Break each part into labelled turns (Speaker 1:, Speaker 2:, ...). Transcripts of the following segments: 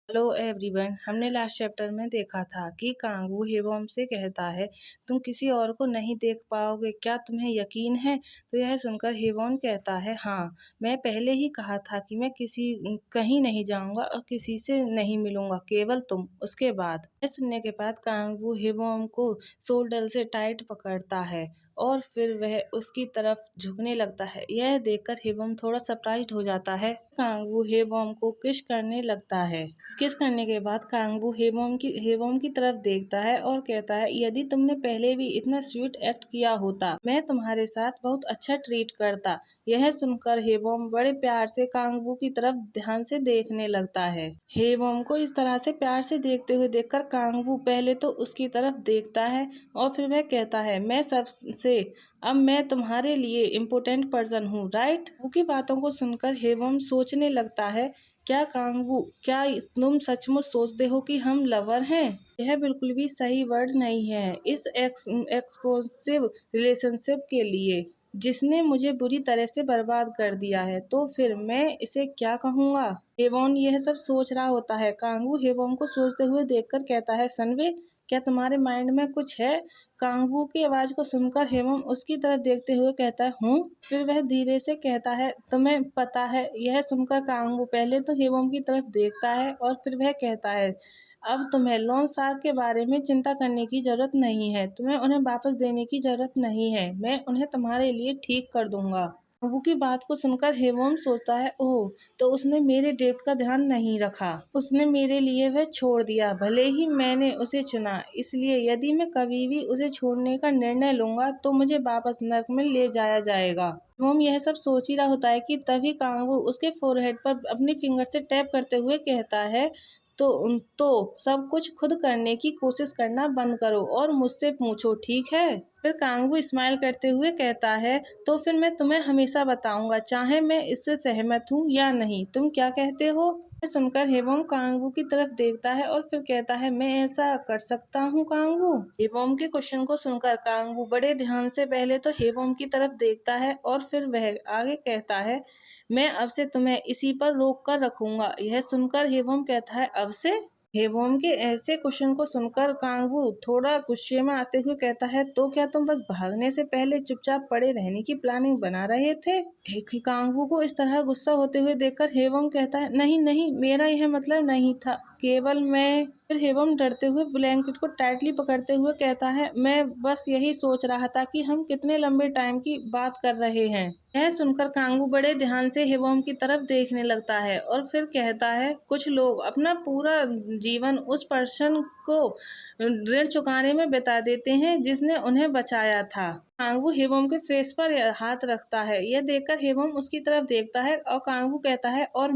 Speaker 1: Hello everyone. हमने last chapter में देखा था कि कांगू हेबोम से कहता है, तुम किसी और को नहीं देख पाओगे, क्या तुम्हें यकीन है? तो यह सुनकर हेबोम कहता है, हाँ, मैं पहले ही कहा था कि मैं कहीं नहीं जाऊंगा और किसी से नहीं मिलूंगा, केवल तुम। उसके बाद यह सुनने के बाद कांगू हेबोम को शोल्डर से टाइट पकड़ता है और फिर वह उसकी तरफ झुकने लगता है। यह देखकर हेबोम थोड़ा सरप्राइज हो जाता है। कांगू हेबोम को किस करने लगता है। किस करने के बाद कांगू हेबोम की तरफ देखता है और कहता है, यदि तुमने पहले भी इतना स्वीट एक्ट किया होता, मैं तुम्हारे साथ बहुत अच्छा ट्रीट करता। यह सुनकर हेबोम बड़े प्यार से कांगू की तरफ ध्यान से देखने लगता है। हेबोम को इस तरह से प्यार से देखते हुए देखकर कांगू पहले तो उसकी तरफ देखता है और फिर वह कहता है, अब मैं तुम्हारे लिए इम्पोर्टेंट पर्सन हूँ, राइट? उनकी बातों को सुनकर हेबोम सोचने लगता है, क्या तुम सचमुच सोचते हो कि हम लवर हैं? यह बिल्कुल भी सही वर्ड नहीं है इस एक्सप्लोसिव रिलेशनशिप के लिए, जिसने मुझे बुरी तरह से बर्बाद कर दिया है। तो फिर मैं इसे क्या कहूँगा? हेबोम यह सब सोच रहा होता है। कांगू हेबोम को सोचते हुए देखकर कहता है, सनवे, क्या तुम्हारे माइंड में कुछ है? कांगू की आवाज को सुनकर हेबोम उसकी तरफ देखते हुए कहता है, हूँ। फिर वह धीरे से कहता है, तुम्हें पता है? यह सुनकर कांगू पहले तो हेबोम की तरफ देखता है और फिर वह कहता है, अब तुम्हें लोन शार्क के बारे में चिंता करने की जरूरत नहीं है। तुम्हें उन्हें वापस देने की जरूरत नहीं है। मैं उन्हें तुम्हारे लिए ठीक कर दूंगा। कांगू की बात को सुनकर हेबोम सोचता है, ओह, तो उसने मेरे डेट का ध्यान नहीं रखा। उसने मेरे लिए वह छोड़ दिया, भले ही मैंने उसे चुना। इसलिए यदि मैं कभी भी उसे छोड़ने का निर्णय लूंगा तो मुझे वापस नर्क में ले जाया जाएगा। हेबोम यह सब सोच ही रहा होता है कि तभी कांगू उसके फोरहेड पर अपनी फिंगर से टैप करते हुए कहता है, तो सब कुछ खुद करने की कोशिश करना बंद करो और मुझसे पूछो, ठीक है? फिर कांगू स्माइल करते हुए कहता है, तो फिर मैं तुम्हें हमेशा बताऊंगा, चाहे मैं इससे सहमत हूँ या नहीं। तुम क्या कहते हो? यह सुनकर हेबोम कांगू की तरफ देखता है और फिर कहता है, मैं ऐसा कर सकता हूँ कांगू। हेबोम के क्वेश्चन को सुनकर कांगू बड़े ध्यान से पहले तो हेबोम की तरफ देखता है और फिर वह आगे कहता है, मैं अब से तुम्हें इसी पर रोक कर रखूंगा। यह सुनकर हेबोम कहता है, अब से? हेबोम के ऐसे क्वेश्चन को सुनकर कांगू थोड़ा गुस्से में आते हुए कहता है, तो क्या तुम बस भागने से पहले चुपचाप पड़े रहने की प्लानिंग बना रहे थे? कांगू को इस तरह गुस्सा होते हुए देखकर हेबोम कहता है, नहीं नहीं, मेरा यह मतलब नहीं था, केवल मैं। फिर हेबोम डरते हुए ब्लैंकेट को टाइटली पकड़ते हुए कहता है, मैं बस यही सोच रहा था कि हम कितने लंबे टाइम की बात कर रहे हैं। यह सुनकर कांगू बड़े ध्यान से हेबोम की तरफ देखने लगता है और फिर कहता है, कुछ लोग अपना पूरा जीवन उस पर्सन को ऋण चुकाने में बिता देते हैं जिसने उन्हें बचाया था। कांगू हेबोम के फेस पर हाथ रखता है। यह देखकर हेबोम उसकी तरफ देखता है और कांगू कहता है, और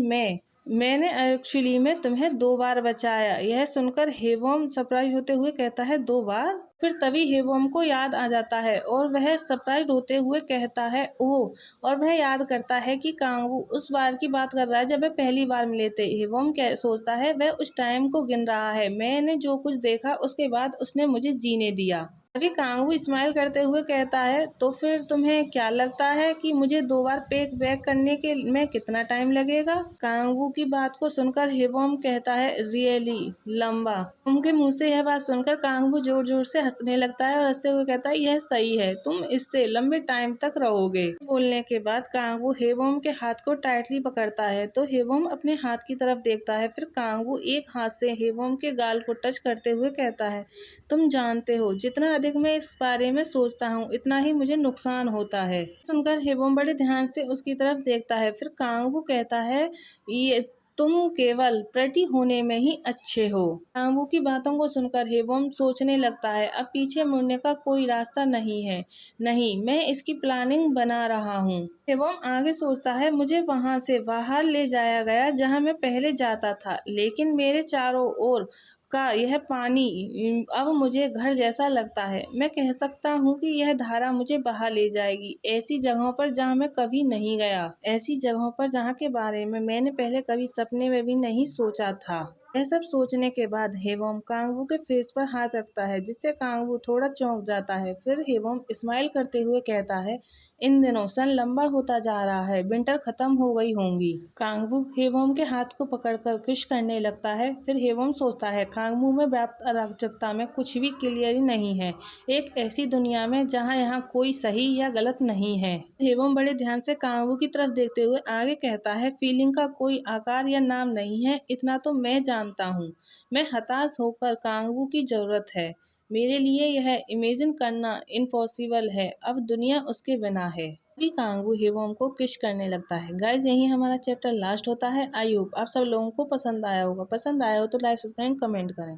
Speaker 1: मैंने एक्चुअली में तुम्हें 2 बार बचाया। यह सुनकर हेबोम सरप्राइज होते हुए कहता है, 2 बार? फिर तभी हेबोम को याद आ जाता है और वह सरप्राइज होते हुए कहता है, ओह, और वह याद करता है कि कांगू उस बार की बात कर रहा है जब वह पहली बार मिले थे। हेबोम क्या सोचता है, वह उस टाइम को गिन रहा है। मैंने जो कुछ देखा उसके बाद उसने मुझे जीने दिया। तभी कांगू स्माइल करते हुए कहता है, तो फिर तुम्हें क्या लगता है कि मुझे 2 बार पैक बैक करने के में कितना टाइम लगेगा? कांगू की बात को सुनकर हेबोम कहता है, रियली लंबा। उनके मुंह से यह बात सुनकर कांगू जोर जोर से हंसने लगता है और हंसते हुए कहता है, यह सही है, तुम इससे लंबे टाइम तक रहोगे। बोलने के बाद कांगू हेबोम के हाथ को टाइटली पकड़ता है तो हेबोम अपने हाथ की तरफ देखता है। फिर कांगू एक हाथ से हेबोम के गाल को टच करते हुए कहता है, तुम जानते हो, जितना अधिक मैं इस बारे में सोचता हूँ उतना ही मुझे नुकसान होता है। सुनकर हेबोम बड़े ध्यान से उसकी तरफ देखता है। फिर कांगू कहता है, ये तुम केवल प्रेटी होने में ही अच्छे हो। कांगू की बातों को सुनकर हेबोम सोचने लगता है, अब पीछे मुड़ने का कोई रास्ता नहीं है। नहीं, मैं इसकी प्लानिंग बना रहा हूँ। हेबोम आगे सोचता है, मुझे वहां से बाहर ले जाया गया जहां मैं पहले जाता था, लेकिन मेरे चारों ओर का यह पानी अब मुझे घर जैसा लगता है। मैं कह सकता हूँ कि यह धारा मुझे बहा ले जाएगी ऐसी जगहों पर जहाँ मैं कभी नहीं गया, ऐसी जगहों पर जहाँ के बारे में मैंने पहले कभी सपने में भी नहीं सोचा था। यह सब सोचने के बाद हेवम कांगवू के फेस पर हाथ रखता है, जिससे कांगवू थोड़ा चौंक जाता है। फिर हेवम स्माइल करते हुए कहता है, इन दिनों सन लंबा होता जा रहा है, विंटर खत्म हो गई होंगी। कांगवू हेवम के हाथ को पकड़कर किस करने लगता है। फिर हेवम सोचता है, कांगवू में व्याप्त अराजकता में कुछ भी क्लियर नहीं है, एक ऐसी दुनिया में जहाँ यहाँ कोई सही या गलत नहीं है। हेवम बड़े ध्यान से कांगवू की तरफ देखते हुए आगे कहता है, फीलिंग का कोई आकार या नाम नहीं है, इतना तो मैं जानता हूँ। मैं हताश होकर कांगवू की जरूरत है। मेरे लिए यह इमेजिन करना इम्पॉसिबल है, अब दुनिया उसके बिना है। भी कांगवू हेवम को किस करने लगता है। गाइज, यही हमारा चैप्टर लास्ट होता है। आई होप आप सब लोगों को पसंद आया होगा। पसंद आया हो तो लाइक सब्सक्राइब कमेंट करें।